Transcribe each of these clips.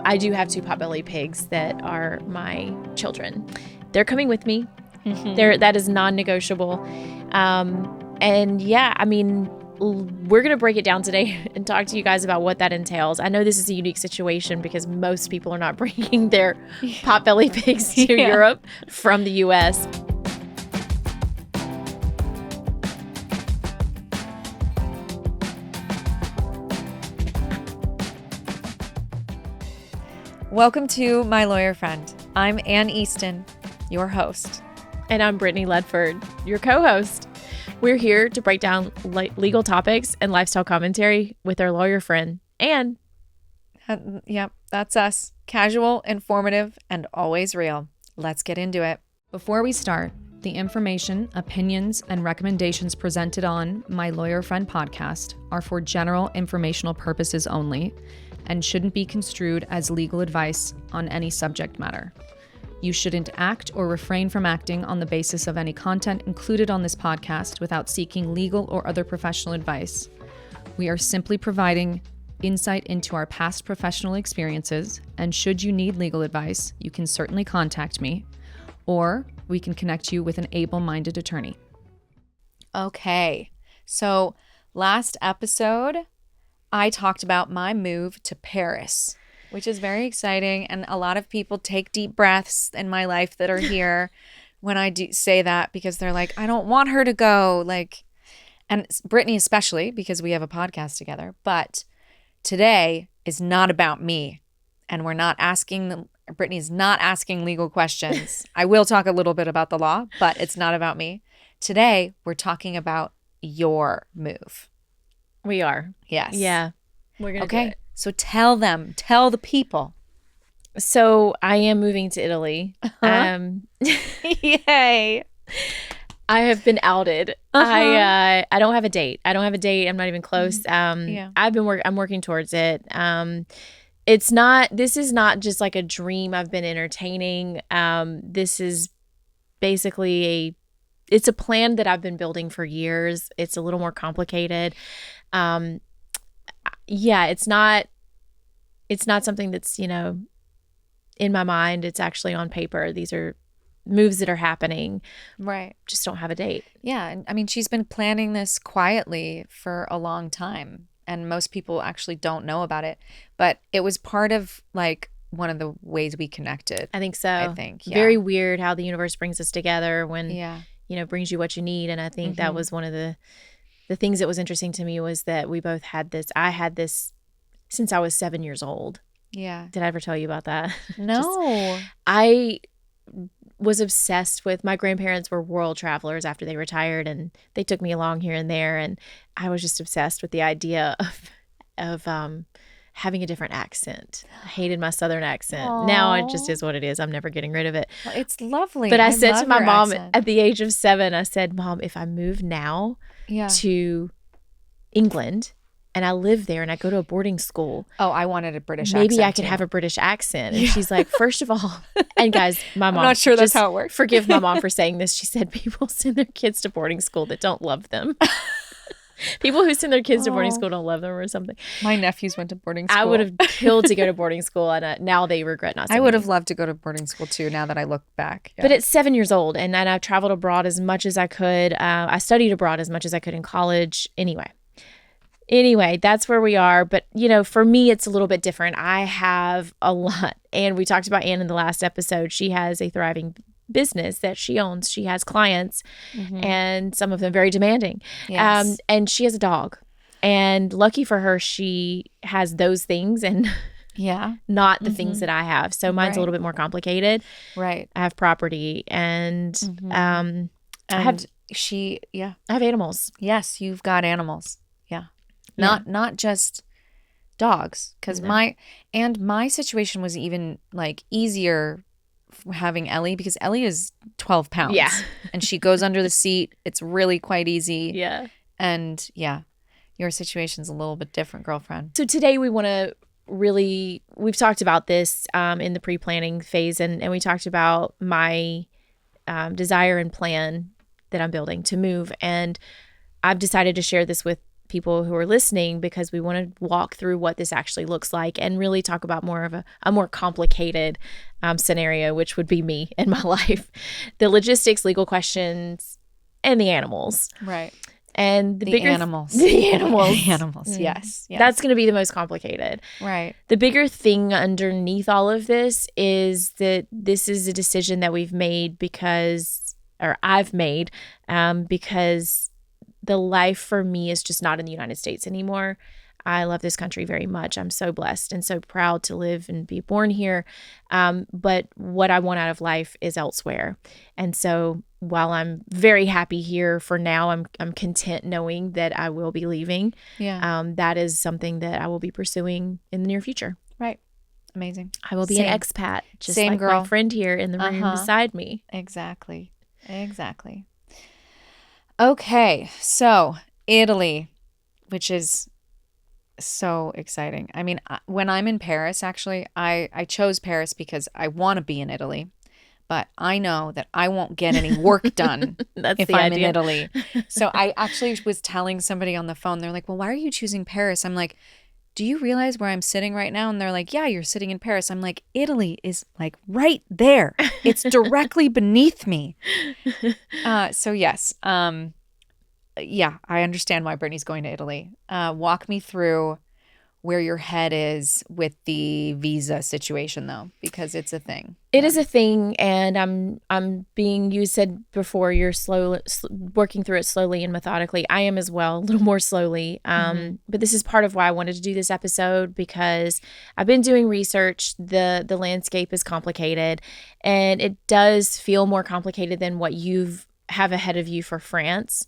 I do have 2 potbelly pigs that are my children. They're coming with me. That is non-negotiable. And yeah, I mean, we're going to break it down today and talk to you guys about what that entails. I know this is a unique situation because most people are not bringing their potbelly pigs to Europe from the U.S. Welcome to My Lawyer Friend. I'm Anne Easton, your host. And I'm Brittany Ledford, your co-host. We're here to break down legal topics and lifestyle commentary with our lawyer friend, Anne. Yep, that's us. Casual, informative, and always real. Let's get into it. Before we start, the information, opinions, and recommendations presented on My Lawyer Friend podcast are for general informational purposes only and shouldn't be construed as legal advice on any subject matter. You shouldn't act or refrain from acting on the basis of any content included on this podcast without seeking legal or other professional advice. We are simply providing insight into our past professional experiences, and should you need legal advice, you can certainly contact me, or we can connect you with an able-minded attorney. Okay, so last episode, I talked about my move to Paris, which is very exciting. And a lot of people take deep breaths in my life that are here when I do say that, because they're like, I don't want her to go. And Brittany especially, because we have a podcast together. But today is not about me. And Brittany's not asking legal questions. I will talk a little bit about the law, but it's not about me. Today, we're talking about your move. We are. Yes. Yeah. We're going to do it. So tell the people. So I am moving to Italy. Yay. I have been outed. I don't have a date. I'm not even close. I'm working towards it. This is not just like a dream I've been entertaining. This is basically it's a plan that I've been building for years. It's a little more complicated. It's not something that's, in my mind. It's actually on paper. These are moves that are happening. Right. Just don't have a date. Yeah. And I mean, she's been planning this quietly for a long time, and most people actually don't know about it, but it was part of one of the ways we connected. I think so. Yeah. Very weird how the universe brings us together when, brings you what you need. And I think that was one of the things that was interesting to me was that we both had this. I had this since I was 7 years old. Yeah. Did I ever tell you about that? No. I was obsessed with, my grandparents were world travelers after they retired, and they took me along here and there. And I was just obsessed with the idea of having a different accent. I hated my Southern accent. Aww. Now it just is what it is. I'm never getting rid of it. Well, it's lovely. But I said to my mom at the age of 7, I said, Mom, if I move now to England and I live there and I go to a boarding school. Oh, I wanted a British accent. Maybe I could have a British accent. And she's like, first of all, and guys, my mom. I'm not sure that's how it works. Forgive my mom for saying this. She said people send their kids to boarding school that don't love them. People who send their kids to boarding school don't love them or something. My nephews went to boarding school. I would have killed to go to boarding school, and now they regret not sending I would have loved to go to boarding school too, now that I look back. Yeah. But at 7 years old, and I've traveled abroad as much as I could. I studied abroad as much as I could in college. Anyway, that's where we are. But, for me, it's a little bit different. I have a lot. And we talked about Anne in the last episode. She has a thriving business that she owns. She has clients, and some of them very demanding. Yes. And she has a dog. And lucky for her, she has those things and not the things that I have. So mine's a little bit more complicated. Right. I have property and I have animals. Yes, you've got animals. Yeah. Not just dogs, because my situation was even easier having Ellie, because Ellie is 12 pounds. Yeah. And she goes under the seat. It's really quite easy. Yeah. And your situation's a little bit different, girlfriend. So today we want to we've talked about this in the pre-planning phase, and we talked about my desire and plan that I'm building to move. And I've decided to share this with people who are listening because we want to walk through what this actually looks like and really talk about more of a more complicated scenario, which would be me and my life, the logistics, legal questions, and the animals. Right. And the bigger animals. The animals. The animals, yes. That's going to be the most complicated. Right. The bigger thing underneath all of this is that this is a decision that we've made I've made because the life for me is just not in the United States anymore. I love this country very much. I'm so blessed and so proud to live and be born here. But what I want out of life is elsewhere. And so while I'm very happy here for now, I'm content knowing that I will be leaving. Yeah. That is something that I will be pursuing in the near future. Right. Amazing. I will be an expat, just Same like girl. my friend here in the room beside me. Exactly. Okay. So Italy, which is so exciting. I mean, when I'm in Paris, actually, I chose Paris because I want to be in Italy, but I know that I won't get any work done if I'm in Italy. So I actually was telling somebody on the phone, they're like, well, why are you choosing Paris? I'm like, do you realize where I'm sitting right now? And they're like, yeah, you're sitting in Paris. I'm like, Italy is like right there. It's directly beneath me. So yes. Yeah, I understand why Brittany's going to Italy. Walk me through where your head is with the visa situation, though, because it's a thing. It is a thing, and you said before, you're working through it slowly and methodically. I am as well, a little more slowly. But this is part of why I wanted to do this episode, because I've been doing research. The landscape is complicated, and it does feel more complicated than what you've have ahead of you for France.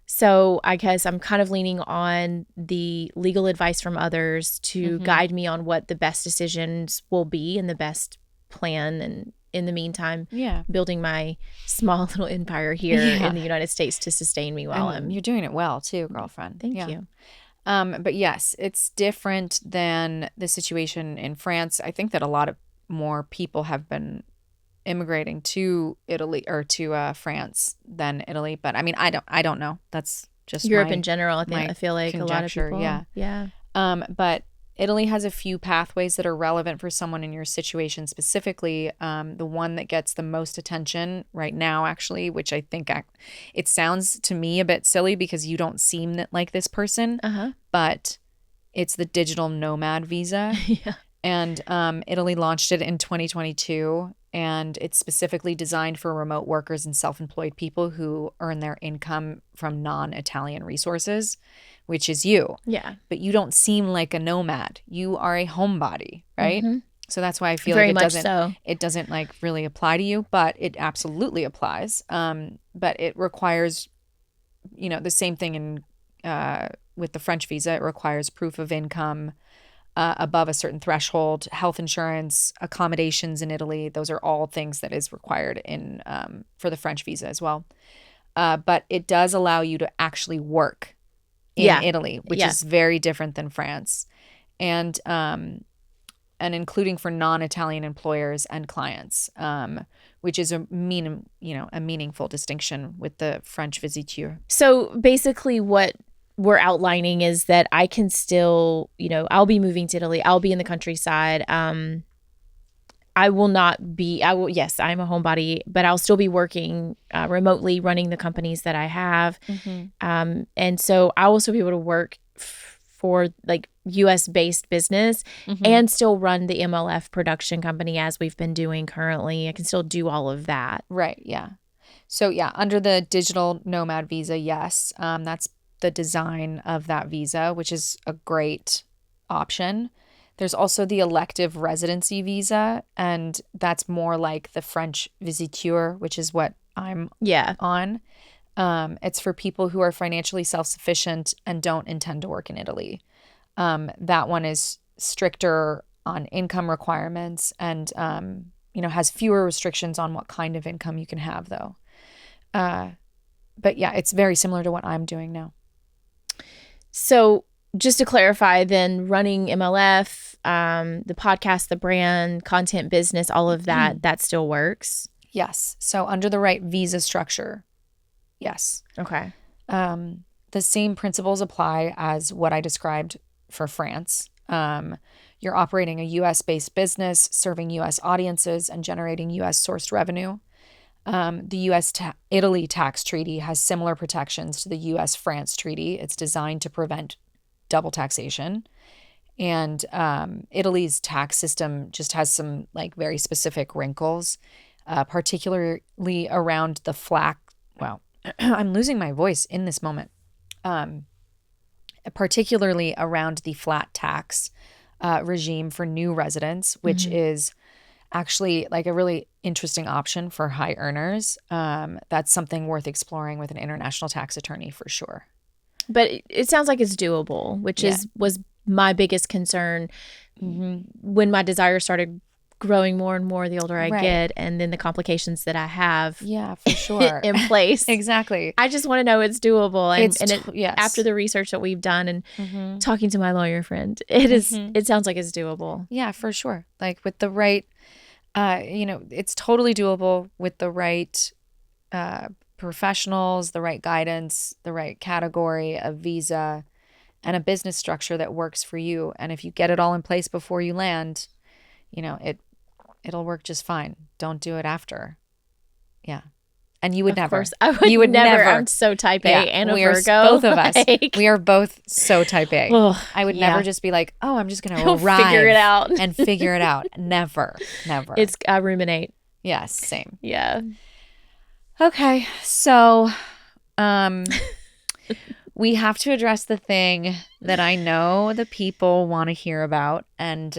So I guess I'm kind of leaning on the legal advice from others to guide me on what the best decisions will be and the best plan. And in the meantime, building my small little empire here in the United States to sustain me while you're doing it well too, girlfriend. Thank you. But yes, it's different than the situation in France. I think that a lot of more people have been immigrating to Italy or to France than Italy, but I mean, I don't know. That's just Europe in general. I feel like a lot of people. Yeah. But Italy has a few pathways that are relevant for someone in your situation specifically. The one that gets the most attention right now, actually, which I think it sounds to me a bit silly because you don't seem like this person, but it's the digital nomad visa. And Italy launched it in 2022. And it's specifically designed for remote workers and self-employed people who earn their income from non-Italian resources, which is you. Yeah. But you don't seem like a nomad. You are a homebody, right? So that's why I feel Very like much it doesn't like really apply to you, but it absolutely applies. But it requires, the same thing with the French visa. It requires proof of income above a certain threshold, health insurance, accommodations in Italy. Those are all things that is required in for the French visa as well. But it does allow you to actually work in Italy, which is very different than France, and including for non-Italian employers and clients, which is a meaningful distinction with the French visiteur. So basically, what we're outlining is that I can still, I'll be moving to Italy. I'll be in the countryside. Yes, I'm a homebody, but I'll still be working remotely, running the companies that I have. And so I will also be able to work for like US based business and still run the MLF production company as we've been doing currently. I can still do all of that. Right. Yeah. So under the digital nomad visa, yes, that's the design of that visa, which is a great option. There's also the elective residency visa, and that's more like the French visiteur, which is what I'm on. It's for people who are financially self-sufficient and don't intend to work in Italy. That one is stricter on income requirements and has fewer restrictions on what kind of income you can have, though. But yeah, it's very similar to what I'm doing now. So just to clarify, then running MLF, the podcast, the brand, content business, all of that, that still works? Yes. So under the right visa structure, yes. Okay. the same principles apply as what I described for France. You're operating a US-based business, serving US audiences, and generating US-sourced revenue. The US-Italy tax treaty has similar protections to the US-France treaty. It's designed to prevent double taxation. And Italy's tax system just has some like very specific wrinkles, particularly around the wow, I'm losing my voice in this moment. Particularly around the flat tax regime for new residents, which is actually like a really interesting option for high earners. That's something worth exploring with an international tax attorney for sure. But it sounds like it's doable, which was my biggest concern when my desire started growing more and more the older I get, and then the complications that I have for sure in place. Exactly. I just want to know it's doable. And after the research that we've done and talking to my lawyer friend, it sounds like it's doable. Yeah, for sure. Like with the right, it's totally doable with the right professionals, the right guidance, the right category, a visa, and a business structure that works for you. And if you get it all in place before you land, it'll work just fine. Don't do it after. Yeah. And you would never. Of course. I would, you would never. I'm so type A and a Virgo. Both of us. We are both so type A. I would never just be like, oh, I'm just going to arrive. Figure it out. and figure it out. Never. I ruminate. Yes. Same. Yeah. Okay. So we have to address the thing that I know the people want to hear about. And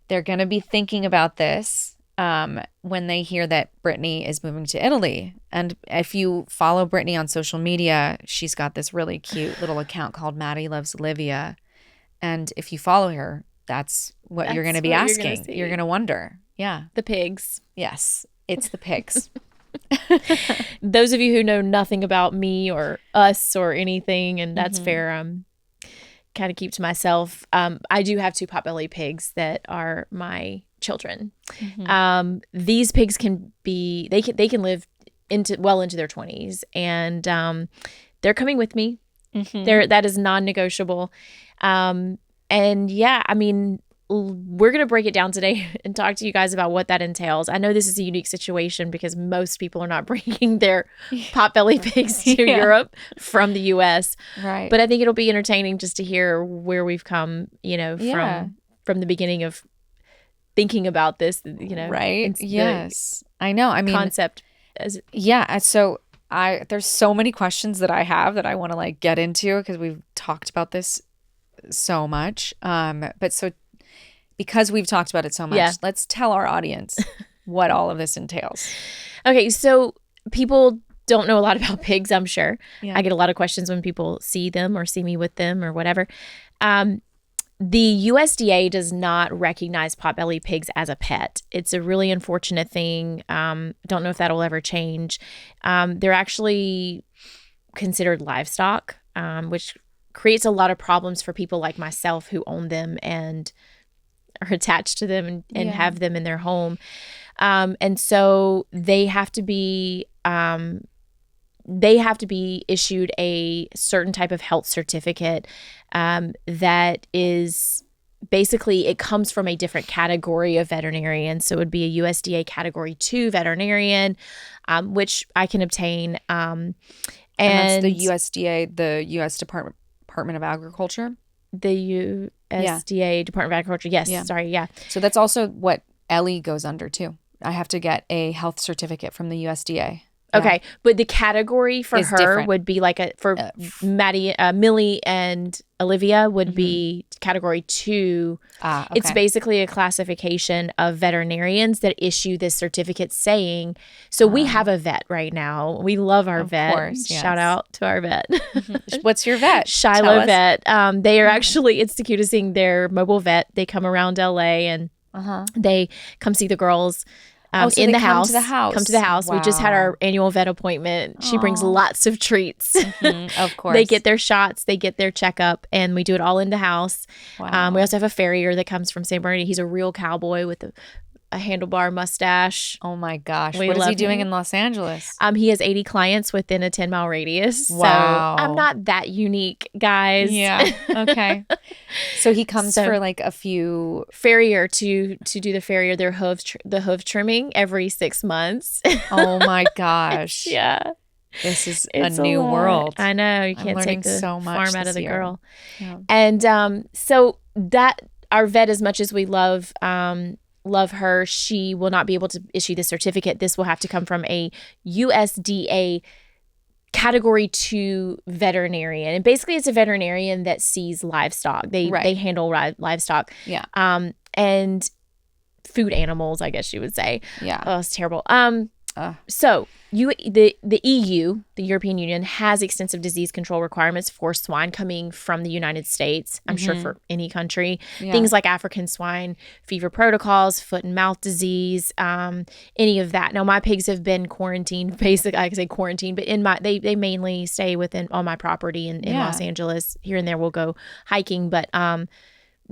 they're going to be thinking about this when they hear that Brittany is moving to Italy. And if you follow Brittany on social media, she's got this really cute little account called Maddie Loves Olivia. And if you follow her, that's what you're going to be asking. You're going to wonder. Yeah. The pigs. Yes. It's the pigs. Those of you who know nothing about me or us or anything, and that's fair, kind of keep to myself. I do have 2 potbelly pigs that are my children. These pigs can live into their 20s, and they're coming with me. That is non-negotiable. And yeah, I mean, we're going to break it down today and talk to you guys about what that entails. I know this is a unique situation because most people are not bringing their potbelly pigs to Europe from the US. Right. But I think it'll be entertaining just to hear where we've come, from the beginning of thinking about this, Right. Yes. I know. I mean, concept. So there's so many questions that I have that I want to like get into because we've talked about this so much. Because we've talked about it so much, let's tell our audience what all of this entails. Okay, so people don't know a lot about pigs, I'm sure. Yeah. I get a lot of questions when people see them or see me with them or whatever. The USDA does not recognize potbelly pigs as a pet. It's a really unfortunate thing. Don't know if that'll ever change. They're actually considered livestock, which creates a lot of problems for people like myself who own them and are attached to them and have them in their home. And so they have to be issued a certain type of health certificate that is basically, it comes from a different category of veterinarian. So it would be a USDA Category 2 veterinarian, which I can obtain. And that's the USDA, the U.S. Department of Agriculture? The USDA Department of Agriculture. Yes. Yeah. Sorry. Yeah. So that's also what Ellie goes under too. I have to get a health certificate from the USDA. Okay. But the category for her different. would be like Maddie, Millie and Olivia would be Category 2. Okay. It's basically a classification of veterinarians that issue this certificate saying, so we have a vet right now. We love our vet. Course, yes. Shout out to our vet. What's your vet? Shiloh Vet. They are actually, it's the cutest thing. They're mobile vet. They come around LA and they come see the girls. So in the come house. to the house. Come to the house. Wow. We just had our annual vet appointment. She brings lots of treats. Of course. They get their shots. They get their checkup, and we do it all in the house. Wow. We also have a farrier that comes from San Bernardino. He's a real cowboy with handlebar mustache. Oh my gosh. We What is he love doing him. in Los Angeles? He has 80 clients within a 10-mile radius. Wow. So I'm not that unique, guys. Yeah. Okay. So he comes So- for like a few. Farrier to do the farrier, their hoof trimming every 6 months. Oh my gosh. Yeah. This is It's a new lot. world. I know. You I'm can't learning take the so much farm out this of the year. girl. Yeah. And so that our vet, as much as we love her, she will not be able to issue the certificate. This will have to come from a USDA Category 2 veterinarian. And basically it's a veterinarian that sees livestock. They handle livestock. Yeah. And food animals, I guess you would say. Yeah. Oh, it's terrible. So the EU, the European Union, has extensive disease control requirements for swine coming from the United States. I'm sure for any country. Yeah. Things like African swine fever protocols, foot and mouth disease, any of that. Now my pigs have been quarantined. Basically, I can say quarantined, but they mainly stay on my property in Los Angeles. Here and there we'll go hiking, but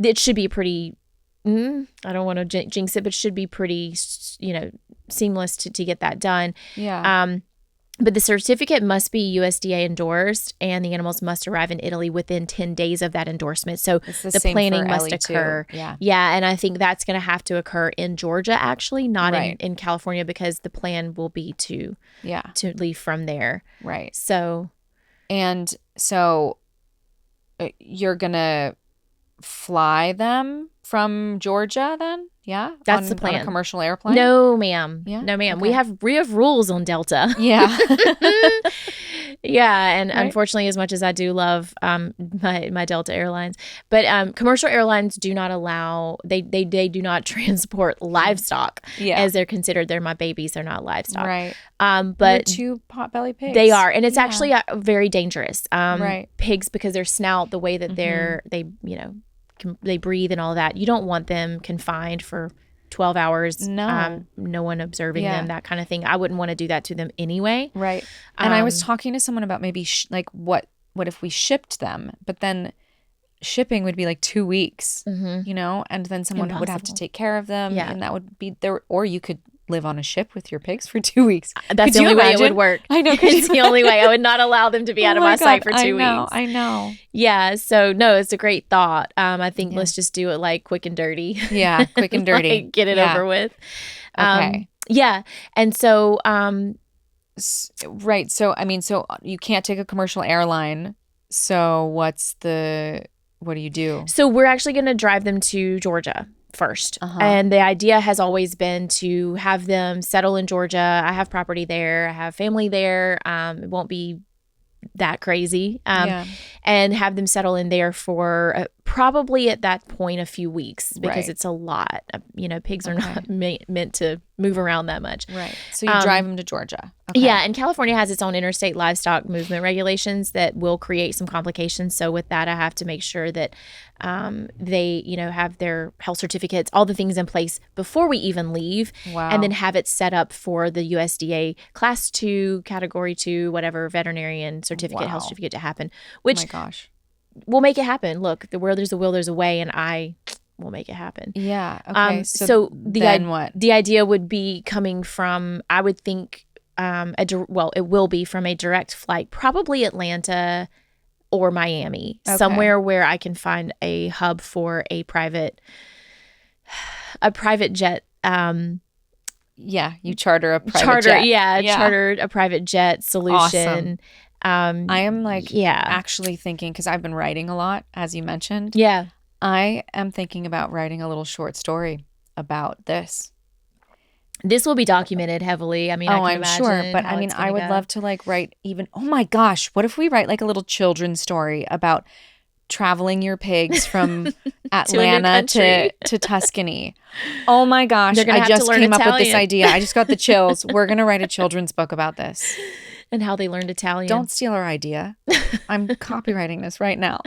it should be pretty. I don't want to jinx it, but it should be pretty, seamless to get that done. Yeah. But the certificate must be USDA endorsed, and the animals must arrive in Italy within 10 days of that endorsement. So It's the same planning for must Ellie occur. too. Yeah. Yeah, and I think that's going to have to occur in Georgia, actually, not Right. in California, because the plan will be to leave from there. Right. So, And so you're going to fly them from Georgia then? Yeah. That's the plan. On a commercial airplane? no, ma'am. Yeah? No, ma'am. Okay. We have rules on Delta. Yeah. Yeah, and Right. unfortunately, as much as I do love my Delta Airlines, but commercial airlines do not allow they do not transport livestock Yeah. as they're considered. They're my babies. They're not livestock. Right. But They're 2 potbelly pigs. they are, and it's Yeah. actually very dangerous. Right. Pigs, because their snout, the way that they breathe and all that, you don't want them confined for 12 hours. No. No one observing Yeah. them, that kind of thing. I wouldn't want to do that to them anyway. Right. And I was talking to someone about maybe what if we shipped them, but then shipping would be like 2 weeks, and then someone would have to Impossible. take care of them. Yeah. And that would be there. Or you could live on a ship with your pigs for 2 weeks. That's Could the you only way it would imagine? work. I know. It's the only way. I would not allow them to be out of my sight for 2 weeks. I know. Yeah. So no, it's a great thought. I think Yeah. let's just do it like quick and dirty. Yeah. Quick and dirty. Like, get it Yeah. over with. Okay. Yeah. And so, Right. So, so you can't take a commercial airline. So what do you do? so we're actually going to drive them to Georgia first. Uh-huh. And the idea has always been to have them settle in Georgia. I have property there. I have family there. It won't be that crazy. Yeah. And have them settle in there for probably at that point a few weeks, because Right. it's a lot. Pigs are Okay. not meant to move around that much. Right. So you drive them to Georgia. Okay. Yeah, and California has its own interstate livestock movement regulations that will create some complications. So with that, I have to make sure that they, have their health certificates, all the things in place before we even leave, Wow. and then have it set up for the USDA Class 2, Category 2, whatever veterinarian certificate, health Wow. certificate to happen, Oh which my gosh. will make it happen. Look, where there's a will, there's a way, and I will make it happen. Yeah. Okay. So then what? The idea would be coming from, I would think, it will be from a direct flight, probably Atlanta or Miami, Okay. somewhere where I can find a hub for a private jet. Yeah. You charter a private Charter jet. a private jet solution. Awesome. I am Yeah. actually thinking, because I've been writing a lot, as you mentioned. Yeah. I am thinking about writing a little short story about this. This will be documented heavily. I mean, I can I'm sure. imagine But how it's I gonna would go. love to write even, oh my gosh, what if we write like a little children's story about traveling your pigs from Atlanta country. to Tuscany? Oh my gosh. They're gonna I have to just learn came up with this Italian. idea. I just got the chills. We're going to write a children's book about this. And how they learned Italian. Don't steal our idea. I'm copywriting this right now.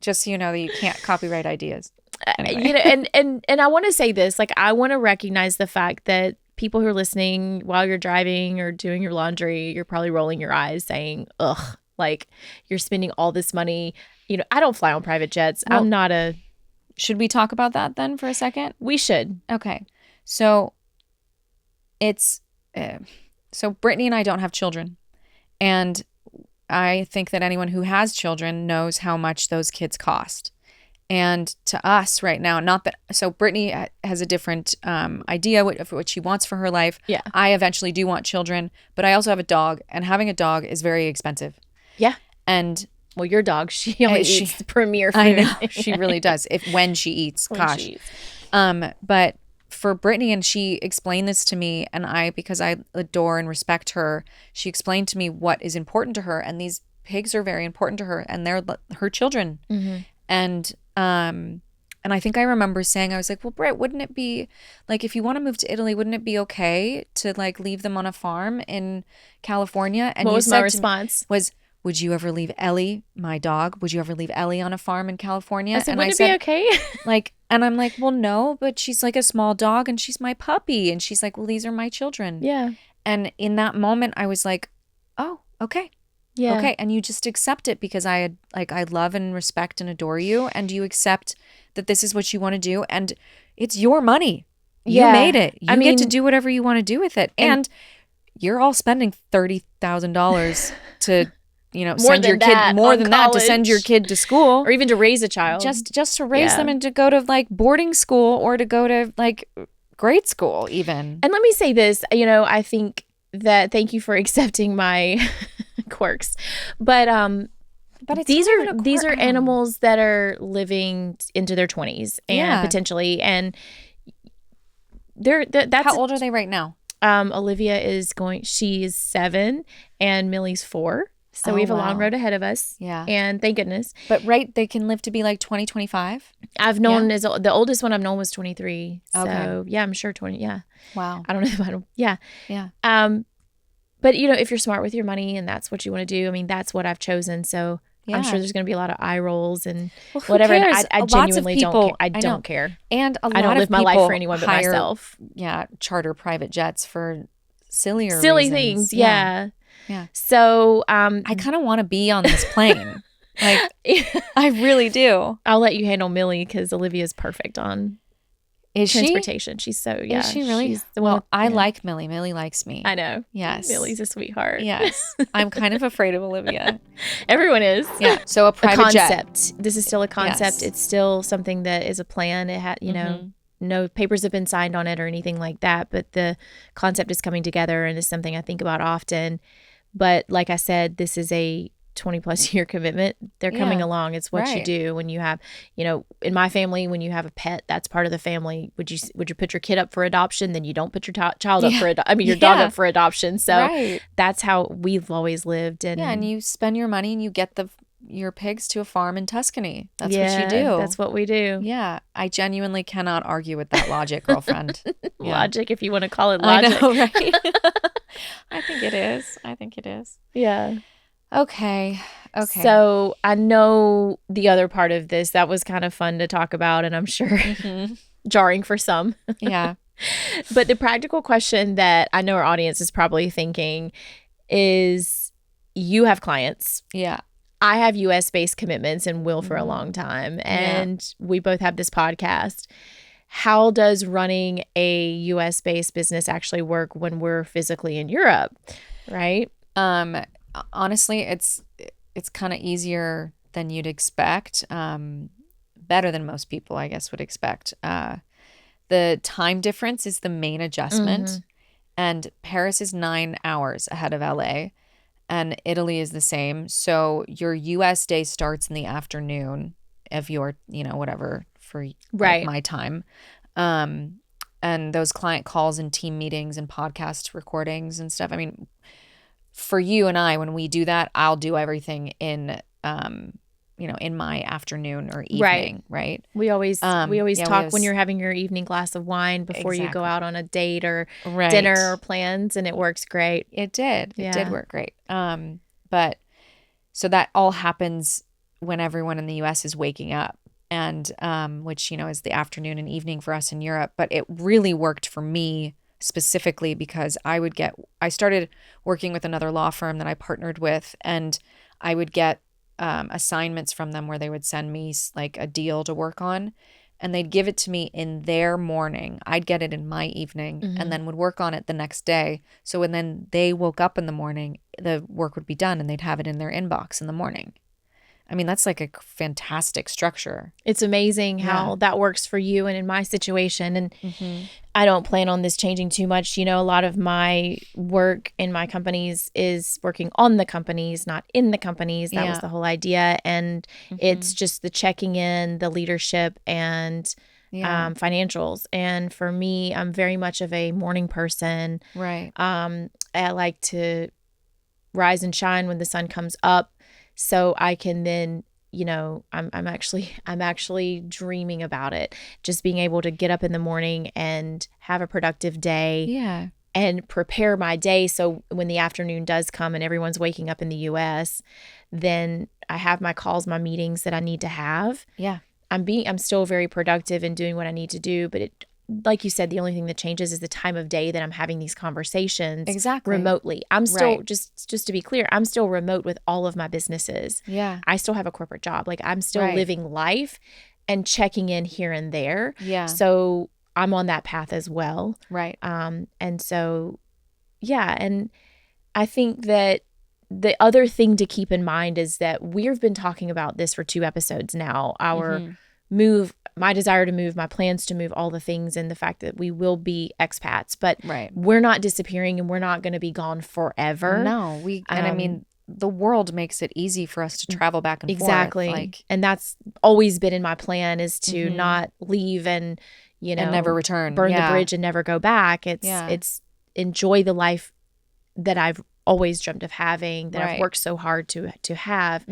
Just so you know that you can't copyright ideas. Anyway. And I want to say this, I want to recognize the fact that people who are listening while you're driving or doing your laundry, you're probably rolling your eyes saying, ugh, you're spending all this money. I don't fly on private jets. Well, I'm not a Should we talk about that then for a second? We should. Okay. So it's so Brittany and I don't have children, and I think that anyone who has children knows how much those kids cost. And to us right now, not that, so Brittany has a different idea of what she wants for her life. Yeah. I eventually do want children, but I also have a dog, and having a dog is very expensive. Yeah. And well, your dog, she only eats the premier food. I know, she really does. When she eats, gosh. She eats. But for Brittany, and she explained this to me, and because I adore and respect her, she explained to me what is important to her, and these pigs are very important to her, and they're her children. Mm-hmm. And I think I remember saying, I was like, well, Britt, wouldn't it be like, if you want to move to Italy, wouldn't it be okay to like leave them on a farm in California? And what was my response? Would you ever leave Ellie, my dog? Would you ever leave Ellie on a farm in California? I said, wouldn't it be okay? And I'm like, well, no, but she's like a small dog and she's my puppy. And she's like, well, these are my children. Yeah. And in that moment, I was like, oh, okay. Yeah. Okay. And you just accept it because I love and respect and adore you. And you accept that this is what you want to do. And it's your money. You made it. You get to do whatever you want to do with it. And you're all spending $30,000 to, send your kid more than that to send your kid to school, or even to raise a child, just to raise them and to go to like boarding school or to go to like grade school even. And let me say this, I think that, thank you for accepting my quirks, but it's these are animals that are living into their 20s and potentially, and that's how old are they right now? Olivia she's 7 and Millie's 4. So we have a long road ahead of us. Yeah. And thank goodness. But they can live to be like 20, 25? I've known the oldest one I've known was 23. Okay. So yeah, I'm sure 20. Yeah. Wow. I don't know if I don't. Yeah. Yeah. But if you're smart with your money and that's what you want to do, I mean, that's what I've chosen. So I'm sure there's going to be a lot of eye rolls and whatever. Cares? And I genuinely don't care. I don't care. And I don't live my life for anyone but myself. Yeah. Charter private jets for silly reasons. Things. Yeah. Yeah. So I kind of want to be on this plane. Like I really do. I'll let you handle Millie because Olivia's perfect on transportation. She's so Is she really? She's the one I like Millie. Millie likes me. I know. Yes. Millie's a sweetheart. Yes. I'm kind of afraid of Olivia. Everyone is. Yeah. So a private concept. jet. This is still a concept. Yes. It's still something that is a plan. It had no papers have been signed on it or anything like that, but the concept is coming together and is something I think about often. But like I said, this is a 20 plus year commitment. They're coming along. It's what you do when you have, in my family, when you have a pet, that's part of the family. Would you put your kid up for adoption? Then you don't put your child up for your dog up for adoption. So that's how we've always lived. And you spend your money and you get your pigs to a farm in Tuscany. That's what you do. That's what we do. Yeah. I genuinely cannot argue with that logic, girlfriend. Logic, if you want to call it logic. I know, right? I think it is. Yeah. Okay. So I know the other part of this, that was kind of fun to talk about, and I'm sure jarring for some. Yeah. But the practical question that I know our audience is probably thinking is, you have clients. Yeah. I have US-based commitments and will for a long time. And we both have this podcast. How does running a US-based business actually work when we're physically in Europe, right? Honestly, it's kind of easier than you'd expect. Better than most people, I guess, would expect. The time difference is the main adjustment. And Paris is 9 hours ahead of LA. And Italy is the same. So your US day starts in the afternoon of your, whatever, for like my time. And those client calls and team meetings and podcast recordings and stuff. I mean, for you and I, when we do that, I'll do everything in my afternoon or evening, right? We always talk when you're having your evening glass of wine before you go out on a date or dinner or plans, and it works great. It did. It did work great. But so that all happens when everyone in the US is waking up, and which, is the afternoon and evening for us in Europe. But it really worked for me specifically because I started working with another law firm that I partnered with, and I would get assignments from them where they would send me like a deal to work on. and they'd give it to me in their morning. I'd get it in my evening and then would work on it the next day. So when then they woke up in the morning, the work would be done and they'd have it in their inbox in the morning. I mean, that's like a fantastic structure. It's amazing how that works for you and in my situation. And I don't plan on this changing too much. You know, a lot of my work in my companies is working on the companies, not in the companies. That was the whole idea. And it's just the checking in, the leadership, and financials. And for me, I'm very much of a morning person. Right. I like to rise and shine when the sun comes up. So I can then, you know, I'm actually dreaming about it. Just being able to get up in the morning and have a productive day. Yeah. And prepare my day. So when the afternoon does come and everyone's waking up in the US, then I have my calls, my meetings that I need to have. Yeah. I'm still very productive in doing what I need to do, but it, like you said, the only thing that changes is the time of day that I'm having these conversations remotely. I'm still, just to be clear, I'm still remote with all of my businesses. Yeah. I still have a corporate job. Like I'm still living life and checking in here and there. Yeah. So I'm on that path as well. Right. And so, yeah. And I think that the other thing to keep in mind is that we've been talking about this for 2 episodes now. Our move, my desire to move, my plans to move, all the things, and the fact that we will be expats, but we're not disappearing and we're not going to be gone forever. No, and I mean, the world makes it easy for us to travel back and forth. Exactly. And that's always been in my plan, is to not leave and, you know, and never return, burn the bridge and never go back. It's enjoy the life that I've always dreamt of having, that I've worked so hard to have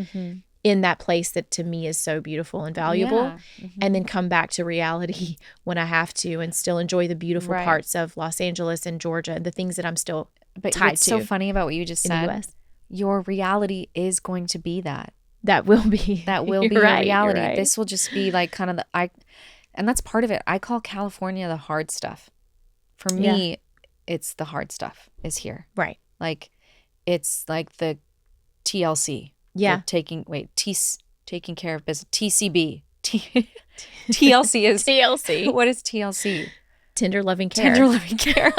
in that place that to me is so beautiful and valuable, and then come back to reality when I have to, and still enjoy the beautiful parts of Los Angeles and Georgia and the things that I'm still tied to. What's so funny about what you just said, the US. Your reality is going to be that. That will be your reality. This will just be like kind of and that's part of it. I call California the hard stuff. For me, it's the hard stuff is here. Right. Like it's like the TLC. Yeah. Taking care of business. TCB. TLC is TLC. What is TLC? Tender loving care. Tender loving care.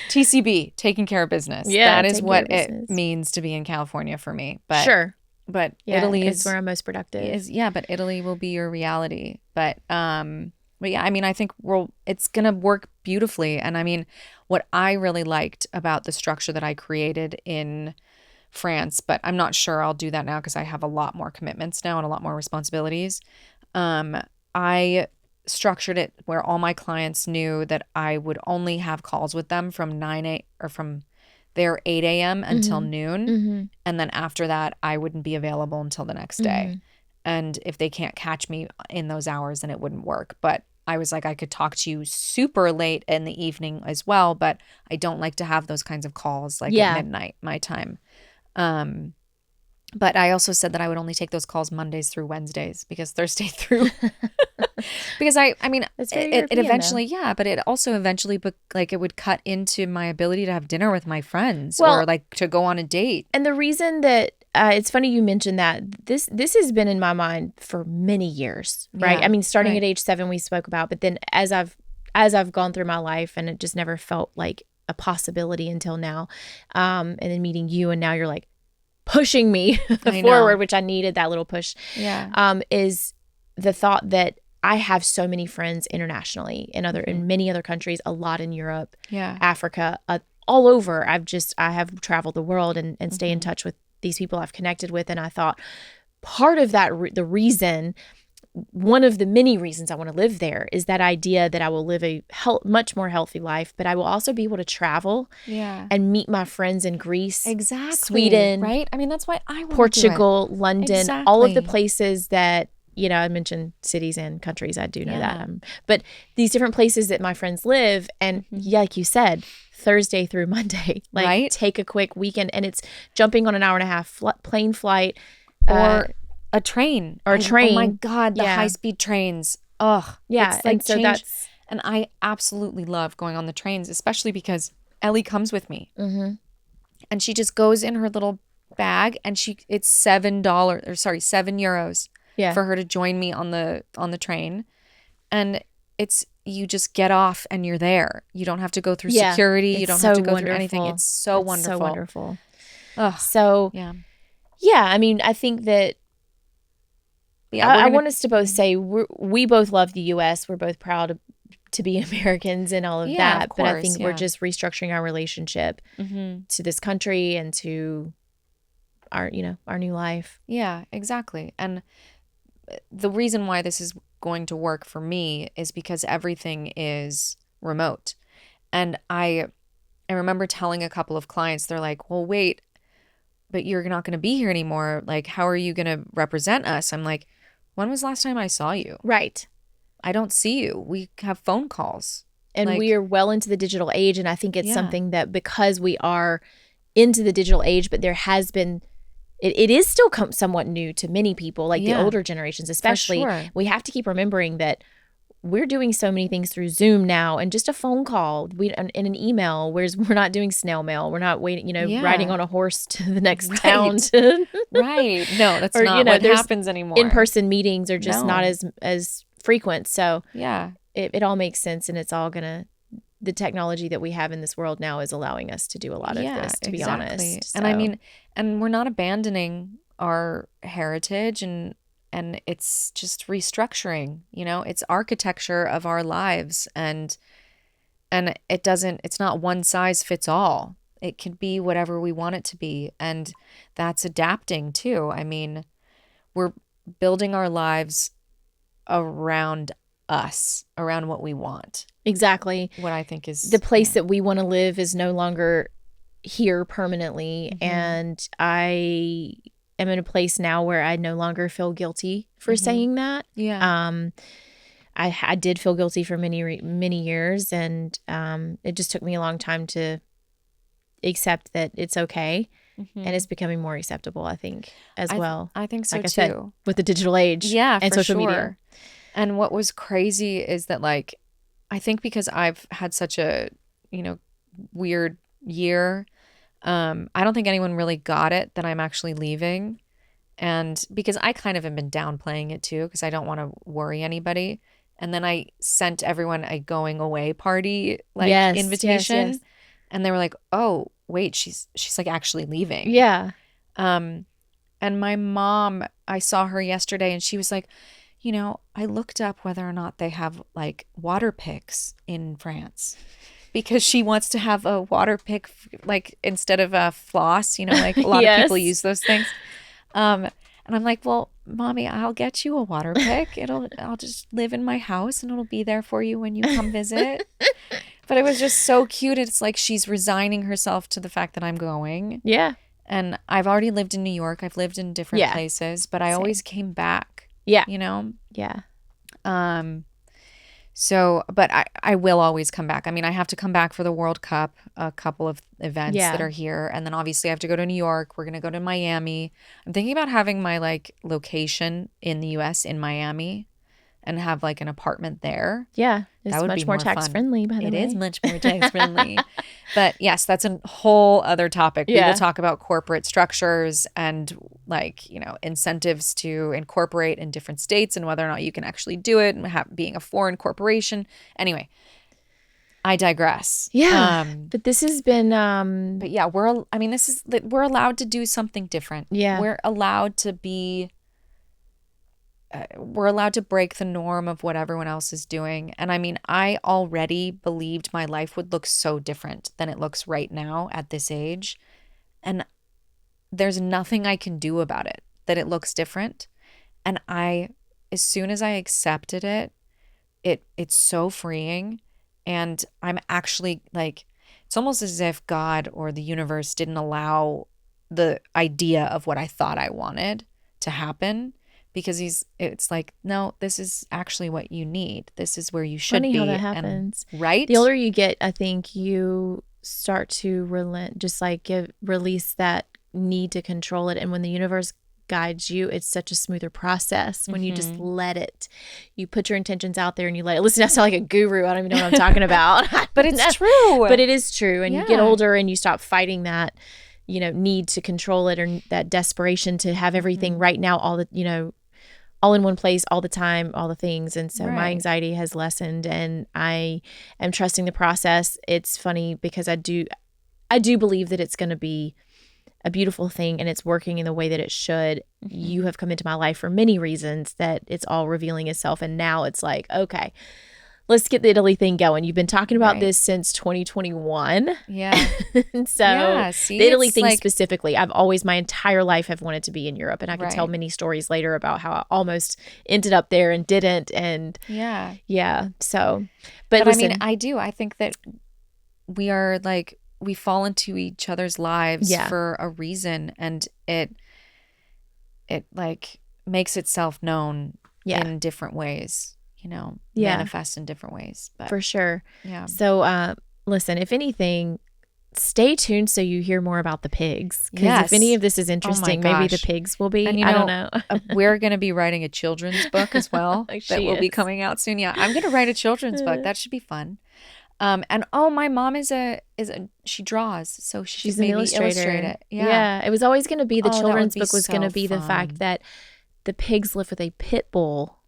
TCB, taking care of business. Yeah, that is what it means to be in California for me. But but Italy is where I'm most productive. But Italy will be your reality. But yeah, I mean, I think it's gonna work beautifully. And I mean, what I really liked about the structure that I created in France, but I'm not sure I'll do that now because I have a lot more commitments now and a lot more responsibilities. I structured it where all my clients knew that I would only have calls with them from 8 a.m. until noon. And then after that, I wouldn't be available until the next day. And if they can't catch me in those hours, then it wouldn't work. But I was like, I could talk to you super late in the evening as well, but I don't like to have those kinds of calls at midnight, my time. But I also said that I would only take those calls Mondays through Wednesdays, because Thursday through, because I mean, it eventually, but it also eventually, it would cut into my ability to have dinner with my friends or to go on a date. And the reason that, it's funny you mentioned that this has been in my mind for many years, right? I mean, starting at age 7, we spoke about, but then as I've gone through my life, and it just never felt like a possibility until now. And then meeting you, and now you're like pushing me forward, which I needed that little push. Yeah. Is the thought that I have so many friends internationally in many other countries, a lot in Europe, Africa, all over. I have traveled the world and stay in touch with these people I've connected with. And I thought part of that, one of the many reasons I want to live there is that idea that I will live a much more healthy life, but I will also be able to travel and meet my friends in Greece, Sweden, right? I mean, that's why I want Portugal, London, all of the places that, you know, I mentioned cities and countries. I do know that. But these different places that my friends live, and like you said, Thursday through Monday, take a quick weekend, and it's jumping on an 1.5-hour plane flight or a train. Oh my God, the high-speed trains. Ugh. Yeah. It's and so that's... And I absolutely love going on the trains, especially because Ellie comes with me. And she just goes in her little bag, and it's €7. for her to join me on the train. And you just get off and you're there. You don't have to go through security. You don't have to go through anything. It's so wonderful. So wonderful. Ugh. So I mean, I think that I want us to both say we both love the U.S. We're both proud to be Americans and all of that. But I think we're just restructuring our relationship to this country and to our new life. Yeah, exactly. And the reason why this is going to work for me is because everything is remote. And I remember telling a couple of clients, they're like, well, wait, but you're not going to be here anymore. Like, how are you going to represent us? I'm like, when was the last time I saw you? Right. I don't see you. We have phone calls. And we are well into the digital age. And I think it's something that because we are into the digital age, but there has been, it is still somewhat new to many people, like the older generations especially. For sure. We have to keep remembering that we're doing so many things through Zoom now, and just a phone call, in an email, whereas we're not doing snail mail. We're not waiting, riding on a horse to the next town. Right. No, that's not what happens anymore. In-person meetings are just not as frequent. So it all makes sense, and it's all the technology that we have in this world now is allowing us to do a lot of this, to be honest. So. And I mean, and we're not abandoning our heritage, and it's just restructuring, it's architecture of our lives, and it's not one size fits all. It can be whatever we want it to be. And that's adapting too. I mean, we're building our lives around us, around what we want. Exactly. What I think is the place that we want to live is no longer here permanently. And I am in a place now where I no longer feel guilty for saying that. Yeah. I did feel guilty for many years, and it just took me a long time to accept that it's okay. And it's becoming more acceptable, I think, as well. I think so, like I too. said, with the digital age and social media. And what was crazy is that, like, I think because I've had such a, weird year, I don't think anyone really got it that I'm actually leaving. And because I kind of have been downplaying it too, because I don't want to worry anybody. And then I sent everyone a going away party, invitation. Yes. And they were like, oh, wait, she's like actually leaving. Yeah. And my mom, I saw her yesterday, and she was like, I looked up whether or not they have like water picks in France, because she wants to have a water pick, like instead of a floss, like a lot of people use those things. And I'm like, well, Mommy, I'll get you a water pick. I'll just live in my house, and it'll be there for you when you come visit. But it was just so cute. It's like she's resigning herself to the fact that I'm going. Yeah. And I've already lived in New York. I've lived in different places, but I always came back. Yeah. Yeah. So, but I will always come back. I mean, I have to come back for the World Cup, a couple of events that are here. And then obviously I have to go to New York. We're going to go to Miami. I'm thinking about having my location in the US in Miami and have an apartment there. Yeah. It's much more tax friendly, by the way. It is much more tax friendly. But yes, that's a whole other topic. We will talk about corporate structures and incentives to incorporate in different states and whether or not you can actually do it, and being a foreign corporation. Anyway, I digress. Yeah. But this has been but yeah, we're allowed to do something different. Yeah. We're allowed to be we're allowed to break the norm of what everyone else is doing. And I mean, I already believed my life would look so different than it looks right now at this age. And there's nothing I can do about it, that it looks different. And as soon as I accepted it, it's so freeing. And I'm actually it's almost as if God or the universe didn't allow the idea of what I thought I wanted to happen. Because it's like, no, this is actually what you need. This is where you should be. Funny how that happens. Right? The older you get, I think you start to relent, just release that need to control it. And when the universe guides you, it's such a smoother process when you just let it. You put your intentions out there and you let it. Listen, I sound like a guru. I don't even know what I'm talking about. But it's true. But it is true. And you get older and you stop fighting that, need to control it, or that desperation to have everything right now, all all in one place all the time, all the things. And so my Right. anxiety has lessened, and I am trusting the process. It's funny because I do believe that it's going to be a beautiful thing, and it's working in the way that it should. You have come into my life for many reasons that it's all revealing itself. And now it's like, okay, let's get the Italy thing going. You've been talking about Right. this since 2021. Yeah. And so Yeah, see, the Italy it's thing like- specifically, I've always, my entire life, have wanted to be in Europe. And I could tell Right. many stories later about how I almost ended up there and didn't. And Yeah. so, but But listen, I do. I think that we are like, we fall into each other's lives Yeah. for a reason, and it like makes itself known in different ways, manifest in different ways. But for sure. yeah. So, listen, if anything, stay tuned so you hear more about the pigs. Because Yes. if any of this is interesting, maybe the gosh. pigs will be. And I don't know. We're going to be writing a children's book as well that She will be is. coming out soon. Yeah, I'm going to write a children's book. That should be fun. And my mom she draws, so she She's could an maybe illustrator. illustrate it. Yeah. It was always going to be the Oh, that would children's be book was going to so be the fun. fact that the pigs live with a pit bull.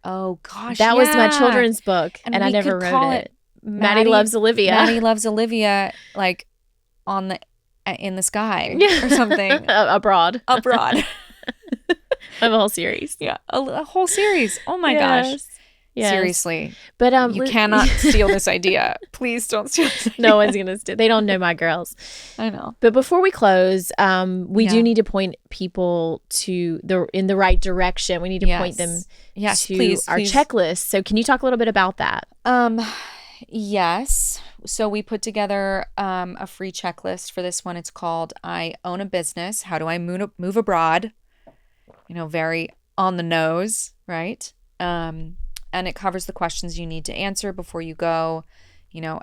Oh gosh, That was my yeah. children's book, and I we never could call wrote it. Maddie Loves Olivia. Maddie Loves Olivia, like in the sky or something. Abroad. Abroad. Of a whole series. Yeah, a whole series. Oh my gosh. Yes. Seriously. But You cannot steal this idea. Please don't steal this idea. No one's gonna steal. They don't know my girls. I know. But before we close, we Yeah. do need to point people to in the right direction. We need to point them to please, our please. checklist. So can you talk a little bit about that? Yes. So we put together a free checklist for this one. It's called I Own a Business. How do I move abroad? Very on the nose, right? And it covers the questions you need to answer before you go.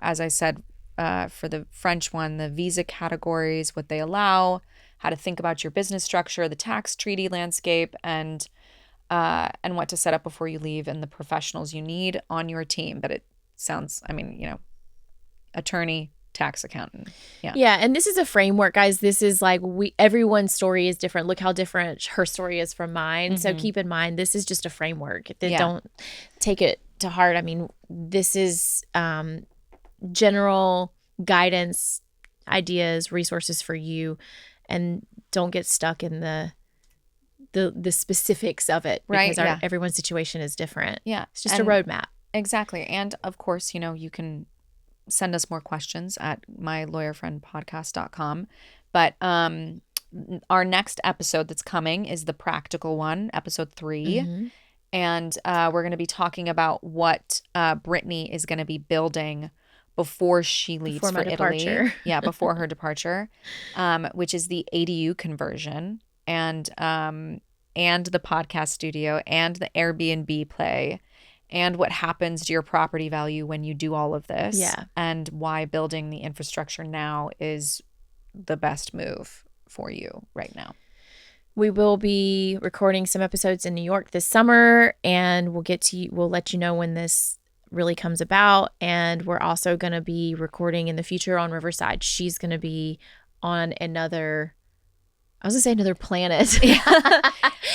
As I said, for the French one, the visa categories, what they allow, how to think about your business structure, the tax treaty landscape, and what to set up before you leave, and the professionals you need on your team. But it sounds, attorney, tax accountant. Yeah, and this is a framework, guys. This is like everyone's story is different. Look how different her story is from mine. So keep in mind, this is just a framework. Don't take it to heart. This is general guidance, ideas, resources for you, and don't get stuck in the specifics of it, because everyone's situation is different. Yeah, it's just a roadmap. Exactly. And of course, you can send us more questions at mylawyerfriendpodcast.com. But our next episode that's coming is the practical one, episode 3. And we're going to be talking about what Brittany is going to be building before she leaves for Italy. Departure. Yeah, before her departure, which is the ADU conversion, and the podcast studio, and the Airbnb play, and what happens to your property value when you do all of this. Yeah. And why building the infrastructure now is the best move for you right now. We will be recording some episodes in New York this summer, and we'll let you know when this really comes about. And we're also going to be recording in the future on Riverside. She's going to be on another planet.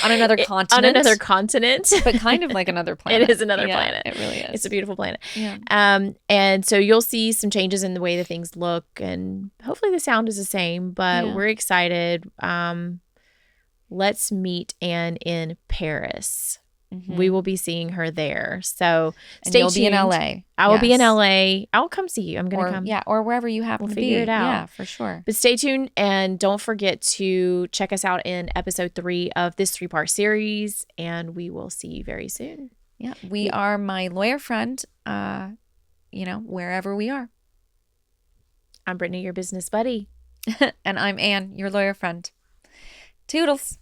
On another continent. On another continent. But kind of like another planet. It is another planet. It really is. It's a beautiful planet. Yeah. And so you'll see some changes in the way that things look, and hopefully the sound is the same, but we're excited. Let's meet Anne in Paris. We will be seeing her there. So stay tuned. You'll be in LA. I will be in LA. I'll come see you. I'm going to come. Yeah, or wherever you happen to be. Figure it out. Yeah, for sure. But stay tuned, and don't forget to check us out in episode 3 of this 3-part series, and we will see you very soon. Yeah, we are My Lawyer Friend, wherever we are. I'm Brittany, your business buddy. And I'm Anne, your lawyer friend. Toodles.